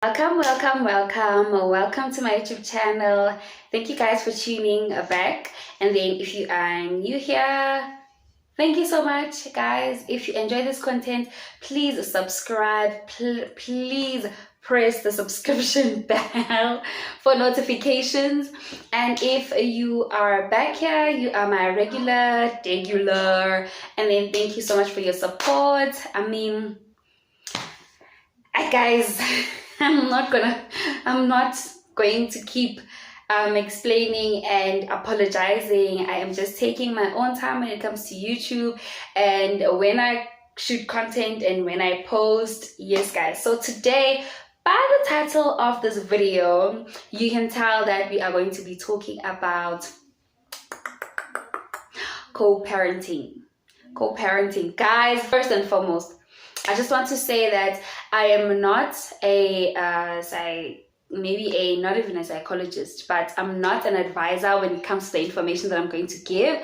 Welcome to my YouTube channel. Thank you guys for tuning back. And then if you are new here, thank you so much, guys. If you enjoy this content, please subscribe. Please press the subscription bell for notifications. And if you are back here, you are my regular. And then thank you so much for your support. Guys, I'm not going to keep explaining and apologizing. I am just taking my own time when it comes to YouTube and when I shoot content and when I post. Yes, guys. So today, by the title of this video, you can tell that we are going to be talking about co-parenting. Guys, first and foremost, I just want to say that I am not not even a psychologist, but I'm not an advisor when it comes to the information that I'm going to give.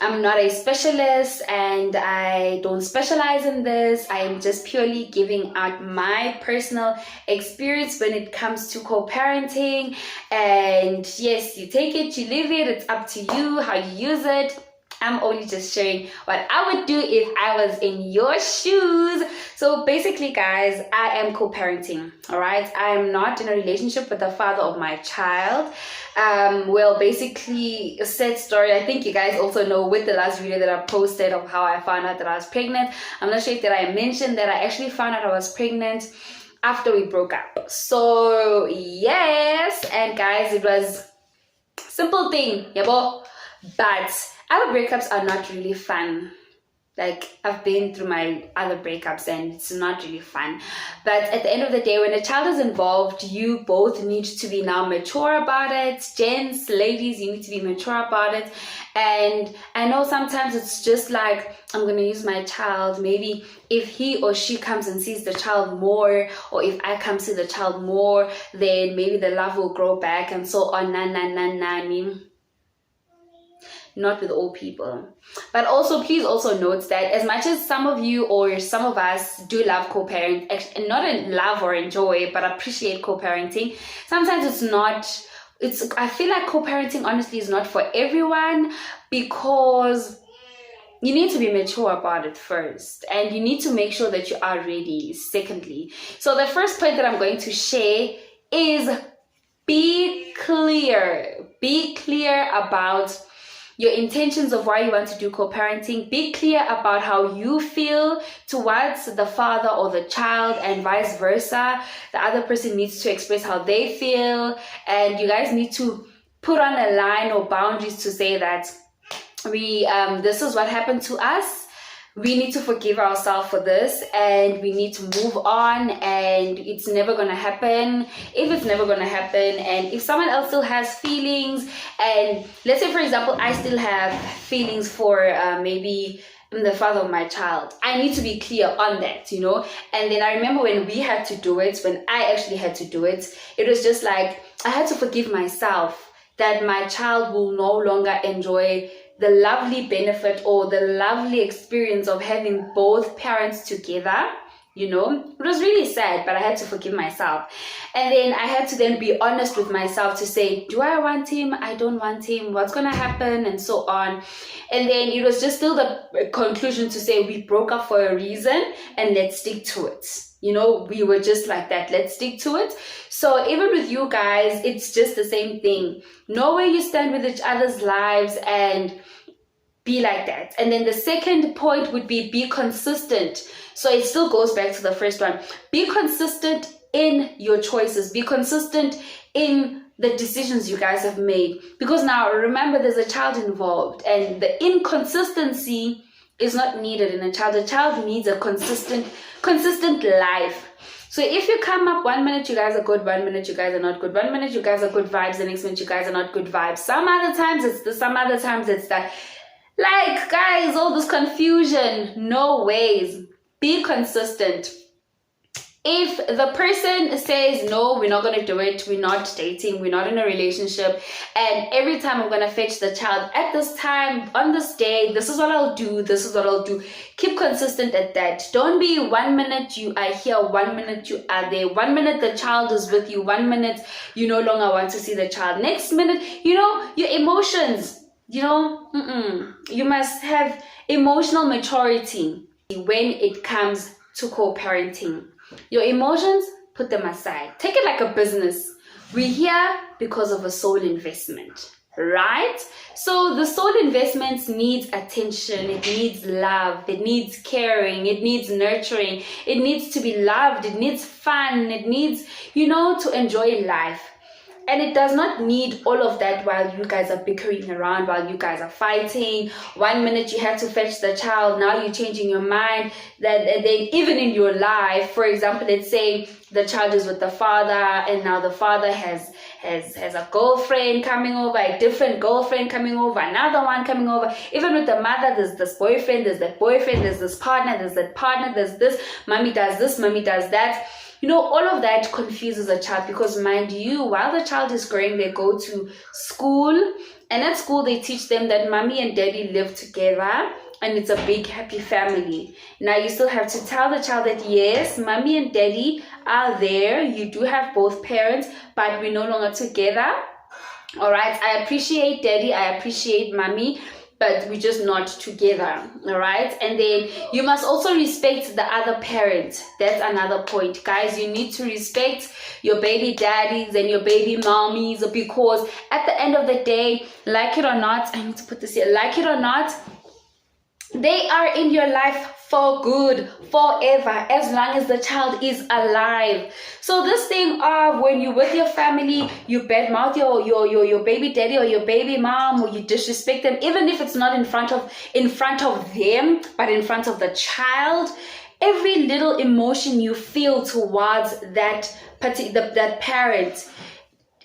I'm not a specialist and I don't specialize in this. I am just purely giving out my personal experience when it comes to co-parenting. And yes, you take it, you leave it, it's up to you how you use it. I'm only just sharing what I would do if I was in your shoes. So basically, guys, I am co-parenting, all right? I am not in a relationship with the father of my child. Well, basically, a sad story. I think you guys also know with the last video that I posted of how I found out that I was pregnant. I'm not sure if I mentioned that I actually found out I was pregnant after we broke up. So, yes. And guys, it was a simple thing, yabo. But other breakups are not really fun. Like, I've been through my other breakups and it's not really fun. But at the end of the day, when a child is involved, you both need to be now mature about it. Gents, ladies, you need to be mature about it. And I know sometimes it's just like, I'm going to use my child. Maybe if he or she comes and sees the child more, or if I come see the child more, then maybe the love will grow back and so on. Not with all people. But also, please also note that as much as some of you or some of us do love co-parent, and not in love or enjoy, but appreciate co-parenting, sometimes I feel like co-parenting honestly is not for everyone, because you need to be mature about it first, and you need to make sure that you are ready secondly. So the first point that I'm going to share is be clear about your intentions of why you want to do co-parenting. Be clear about how you feel towards the father or the child, and vice versa. The other person needs to express how they feel, and you guys need to put on a line or boundaries to say that this is what happened to us. We need to forgive ourselves for this, and we need to move on, and it's never going to happen. If it's never going to happen, and if someone else still has feelings, and let's say, for example, I still have feelings for maybe the father of my child, I need to be clear on that, And then I remember when we had to do it, when I actually had to do it, it was just like, I had to forgive myself that my child will no longer enjoy the lovely benefit or the lovely experience of having both parents together. It was really sad, but I had to forgive myself. And then I had to then be honest with myself to say, do I want him? I don't want him. What's going to happen? And so on. And then it was just still the conclusion to say, we broke up for a reason and let's stick to it. We were just like that. Let's stick to it. So even with you guys, it's just the same thing. Know where you stand with each other's lives and be like that. And then the second point would be consistent. So it still goes back to the first one. Be consistent in your choices. Be consistent in the decisions you guys have made. Because now remember, there's a child involved, and the inconsistency is not needed in a child. A child needs a consistent life. So if you come up 1 minute you guys are good, 1 minute you guys are not good, 1 minute you guys are good vibes, the next minute you guys are not good vibes. Some other times it's this, some other times it's that. Like, guys, all this confusion, no ways. Be consistent. If the person says, no, we're not going to do it, we're not dating, we're not in a relationship, and every time I'm going to fetch the child at this time, on this day, this is what I'll do, this is what I'll do. Keep consistent at that. Don't be 1 minute you are here, 1 minute you are there. 1 minute the child is with you, 1 minute you no longer want to see the child. Next minute, your emotions, you must have emotional maturity when it comes to co-parenting. Your emotions, put them aside. Take it like a business. We're here because of a soul investment, right? So the soul investment needs attention, it needs love, it needs caring, it needs nurturing, it needs to be loved, it needs fun, it needs, to enjoy life. And it does not need all of that while you guys are bickering around, while you guys are fighting. 1 minute you have to fetch the child, now you're changing your mind. That then even in your life, for example, let's say the child is with the father, and now the father has a girlfriend coming over, a different girlfriend coming over, another one coming over. Even with the mother, there's this boyfriend, there's that boyfriend, there's this partner, there's that partner, there's this, mommy does that. All of that confuses a child, because mind you, while the child is growing, they go to school, and at school they teach them that mommy and daddy live together and it's a big happy family. Now you still have to tell the child that yes, mommy and daddy are there, you do have both parents, but we're no longer together. All right, I appreciate daddy, I appreciate mommy, but we're just not together. All right, and then you must also respect the other parent. That's another point, guys. You need to respect your baby daddies and your baby mommies, because at the end of the day, like it or not, I need to put this here, like it or not, they are in your life for good, forever, as long as the child is alive. So this thing of when you're with your family, you badmouth your baby daddy or your baby mom, or you disrespect them, even if it's not in front of them, but in front of the child, every little emotion you feel towards that parent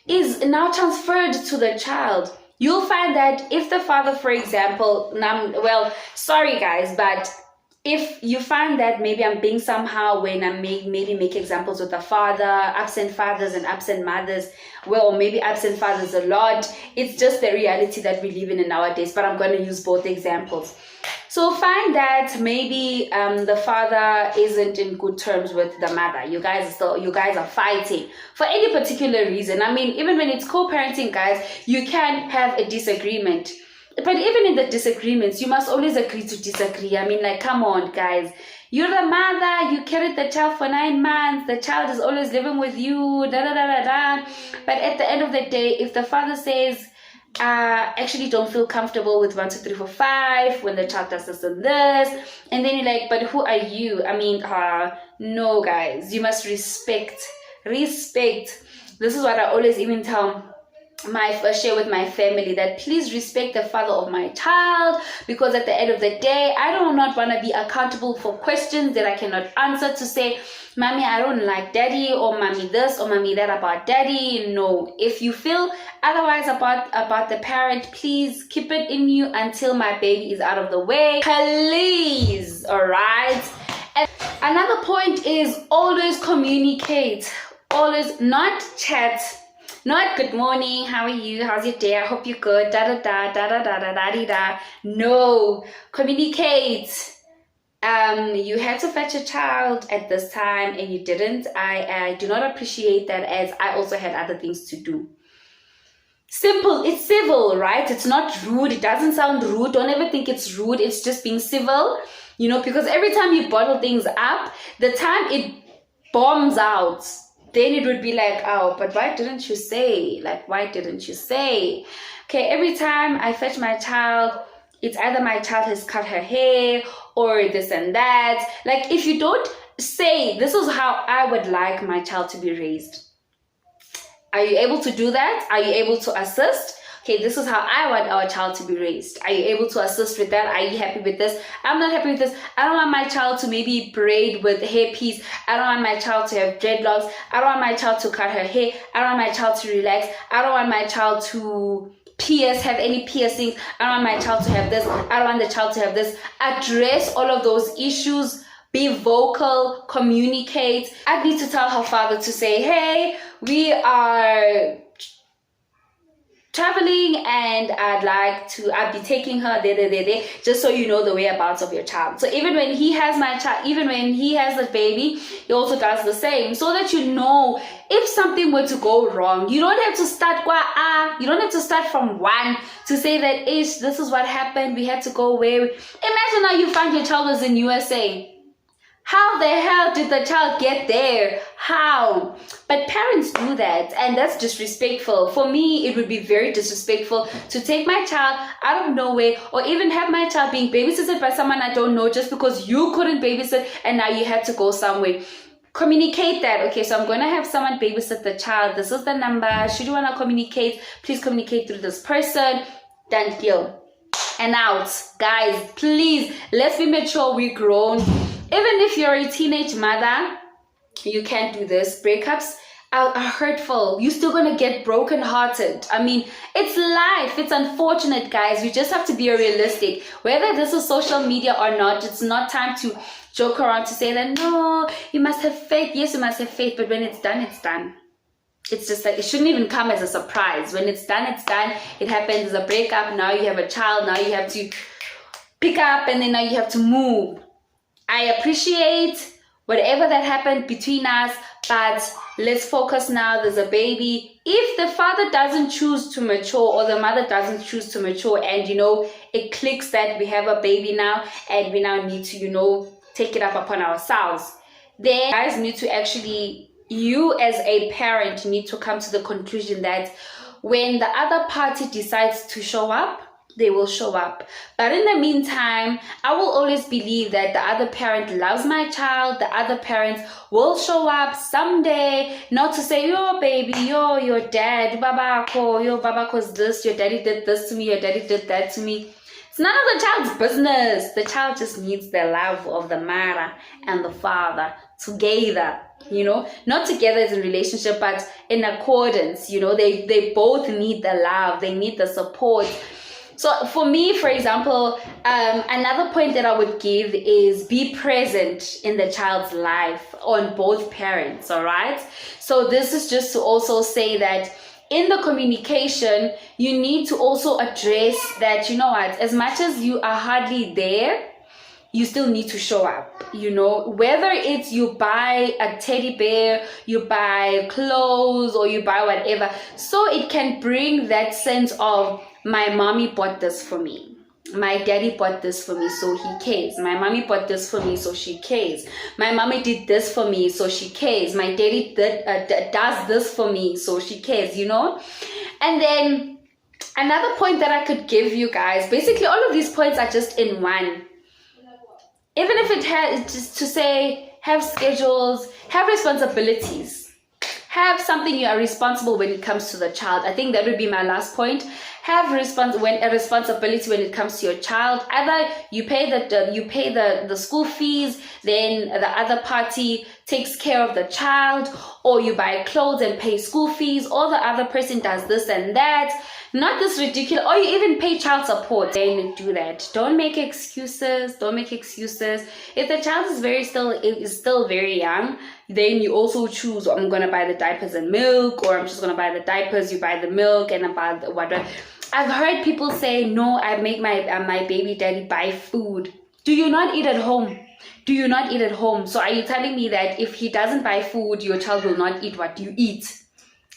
is now transferred to the child. You'll find that if the father, for example, sorry guys, but if you find that maybe I'm being somehow when I maybe make examples with the father, absent fathers and absent mothers, well, maybe absent fathers a lot, it's just the reality that we live in nowadays, but I'm going to use both examples. So find that maybe the father isn't in good terms with the mother. You guys are fighting for any particular reason. I mean, even when it's co-parenting, guys, you can have a disagreement. But even in the disagreements, you must always agree to disagree. I mean, like, come on, guys. You're the mother, you carried the child for 9 months, the child is always living with you, da. But at the end of the day, if the father says, actually don't feel comfortable with 1, 2, 3, 4, 5 when the child does this and this, and then you're like, but who are you? I mean, no, guys, you must respect. This is what I always even share with my family, that please respect the father of my child, because at the end of the day, I do not want to be accountable for questions that I cannot answer, to say, mommy, I don't like daddy, or mommy this or mommy that about daddy. No, if you feel otherwise about the parent, please keep it in you until my baby is out of the way, please. All right. And another point is always communicate, always, not chat. Not good morning, how are you, how's your day, I hope you're good, da. No, communicate. You had to fetch a child at this time and you didn't. I do not appreciate that, as I also had other things to do. Simple, it's civil, right? It's not rude, it doesn't sound rude. Don't ever think it's rude, it's just being civil, because every time you bottle things up, the time it bombs out, then it would be like, oh, but why didn't you say? Like, why didn't you say? Okay, every time I fetch my child, it's either my child has cut her hair or this and that. Like, if you don't say, this is how I would like my child to be raised. Are you able to do that? Are you able to assist? Okay, this is how I want our child to be raised. Are you able to assist with that? Are you happy with this? I'm not happy with this. I don't want my child to maybe braid with hairpiece. I don't want my child to have dreadlocks. I don't want my child to cut her hair. I don't want my child to relax. I don't want my child to have any piercings. I don't want my child to have this. I don't want the child to have this. Address all of those issues be vocal, communicate. I need to tell her father to say, hey, we are traveling and I'd be taking her there, just so you know the whereabouts of your child. So even when he has my child, even when he has the baby, he also does the same, so that you know if something were to go wrong, you don't have to start you don't have to start from one to say that this is what happened, we had to go where. Imagine now you find your child was in USA. How the hell did the child get there? How? But parents do that, and that's disrespectful. For me, it would be very disrespectful to take my child out of nowhere, or even have my child being babysitted by someone I don't know just because you couldn't babysit and now you had to go somewhere. Communicate that. Okay, so I'm going to have someone babysit the child. This is the number. Should you want to communicate, please communicate through this person. Done deal. And out. Guys, please, let's be mature. We're grown. Even if you're a teenage mother, you can't do this. Breakups are hurtful. You're still going to get brokenhearted. I mean, it's life. It's unfortunate, guys. We just have to be realistic. Whether this is social media or not, it's not time to joke around to say that, no, you must have faith. Yes, you must have faith. But when it's done, it's done. It's just like, it shouldn't even come as a surprise. When it's done, it's done. It happens as a breakup. Now you have a child. Now you have to pick up, and then now you have to move. I appreciate whatever that happened between us, but let's focus now. There's a baby. If the father doesn't choose to mature, or the mother doesn't choose to mature, and it clicks that we have a baby now and we now need to take it up upon ourselves, then guys need to actually, you as a parent need to come to the conclusion that when the other party decides to show up, they will show up. But in the meantime, I will always believe that the other parent loves my child. The other parents will show up someday, not to say, yo baby, yo, your dad, babako, yo babako's this, your daddy did this to me, your daddy did that to me. It's none of the child's business. The child just needs the love of the mother and the father together. Not together as a relationship, but in accordance. They both need the love. They need the support. So for me, for example, another point that I would give is be present in the child's life on both parents, all right? So this is just to also say that in the communication, you need to also address that, as much as you are hardly there, you still need to show up, whether it's you buy a teddy bear, you buy clothes, or you buy whatever, so it can bring that sense of, my mommy bought this for me. My daddy bought this for me, so he cares. My mommy bought this for me, so she cares. My mommy did this for me, so she cares. My daddy does this for me, so she cares, And then another point that I could give you guys, basically all of these points are just in one. Even if it has just to say, have schedules, have responsibilities, have something you are responsible when it comes to the child. I think that would be my last point. Have a responsibility when it comes to your child. Either you pay the school fees, then the other party takes care of the child, or you buy clothes and pay school fees, or the other person does this and that. Not this ridiculous, or you even pay child support. Then do that. Don't make excuses. If the child is still very young, then you also choose, I'm gonna buy the diapers and milk, or I'm just gonna buy the diapers, you buy the milk, and about whatever. I've heard people say, no, I make my baby daddy buy food. Do you not eat at home? So are you telling me that if he doesn't buy food, your child will not eat what you eat?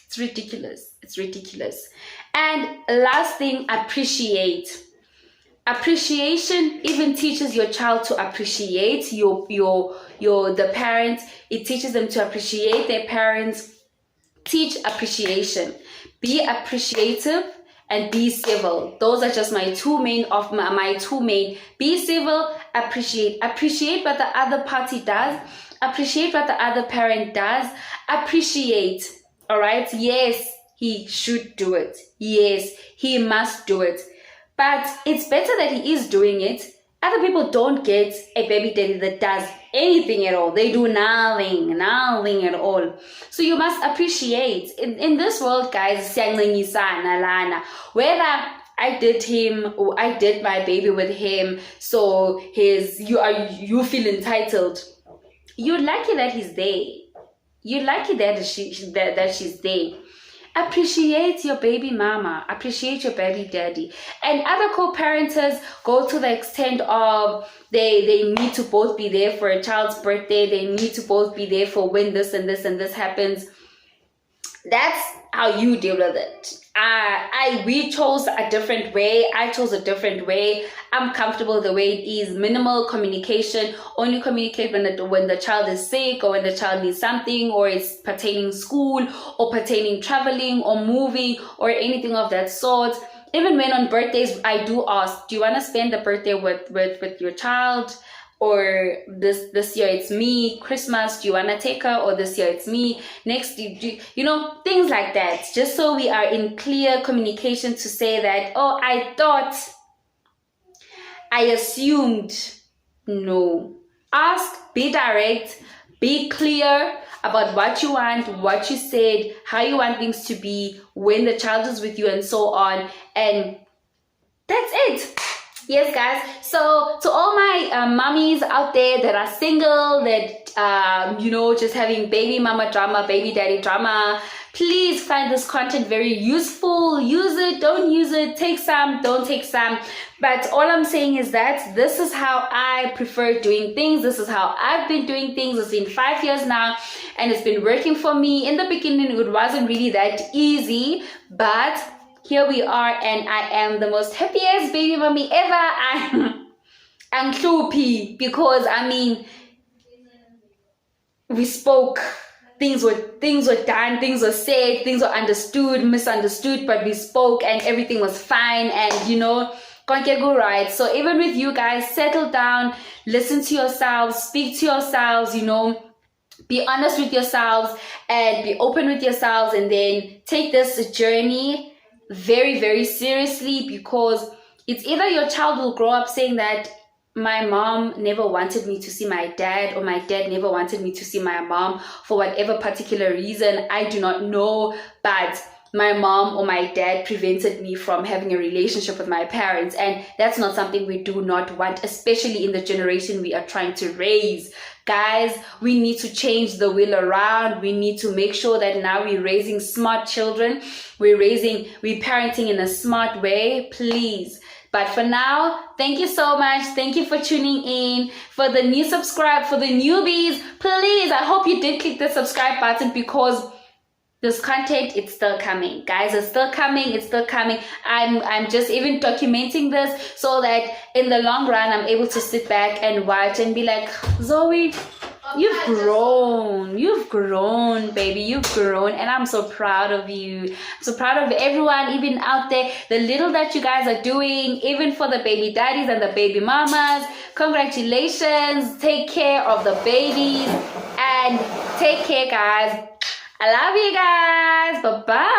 It's ridiculous. And last thing, appreciate. Appreciation even teaches your child to appreciate the parents. It teaches them to appreciate their parents. Teach appreciation. Be appreciative and be civil. Those are just my two main. Be civil, appreciate what the other party does, appreciate what the other parent does, appreciate. All right, yes, he should do it, yes, he must do it, but it's better that he is doing it. Other people don't get a baby daddy that does anything at all. They do nothing at all. So you must appreciate. In this world, guys, whether I did him, or I did my baby with him, so you feel entitled. You're lucky that he's there. You're lucky that she's there. Appreciate your baby mama, appreciate your baby daddy. And other co-parenters go to the extent of they need to both be there for a child's birthday, they need to both be there for when this and this and this happens. That's how you deal with it. We chose a different way. I chose a different way. I'm comfortable the way it is. Minimal communication. Only communicate when the child is sick, or when the child needs something, or it's pertaining school, or pertaining traveling or moving, or anything of that sort. Even when on birthdays, I do ask, do you want to spend the birthday with your child? Or this year it's me. Christmas, do you want to take her? Or this year it's me. Next, things like that. Just so we are in clear communication to say that, oh, I thought, I assumed. No. Ask, be direct, be clear about what you want, what you said, how you want things to be, when the child is with you, and so on. And that's it. Yes, guys. So to all my mommies out there that are single, that just having baby mama drama, baby daddy drama, please find this content very useful. Use it, don't use it, take some, don't take some. But all I'm saying is that this is how I prefer doing things. This is how I've been doing things. It's been 5 years now, and it's been working for me. In the beginning, it wasn't really that easy, but here we are, and I am the most happiest baby mommy ever. I'm happy because we spoke. Things were done, things were said, things were understood, misunderstood, but we spoke and everything was fine, and can't get go right. So even with you guys, settle down, listen to yourselves, speak to yourselves, be honest with yourselves and be open with yourselves, and then take this journey very, very seriously, because it's either your child will grow up saying that my mom never wanted me to see my dad, or my dad never wanted me to see my mom for whatever particular reason. I do not know, but my mom or my dad prevented me from having a relationship with my parents, and that's not something we do not want, especially in the generation we are trying to raise. Guys, we need to change the wheel around. We need to make sure that now we're raising smart children. We're parenting in a smart way, please. But for now, thank you so much. Thank you for tuning in. For the new for the newbies, please, I hope you did click the subscribe button, because this content, it's still coming, guys. It's still coming. I'm just even documenting this so that in the long run I'm able to sit back and watch and be like, Zoe, you've grown, baby, you've grown, and I'm so proud of you. I'm so proud of everyone, even out there, the little that you guys are doing, even for the baby daddies and the baby mamas. Congratulations. Take care of the babies, and take care, guys. I love you guys. Bye-bye.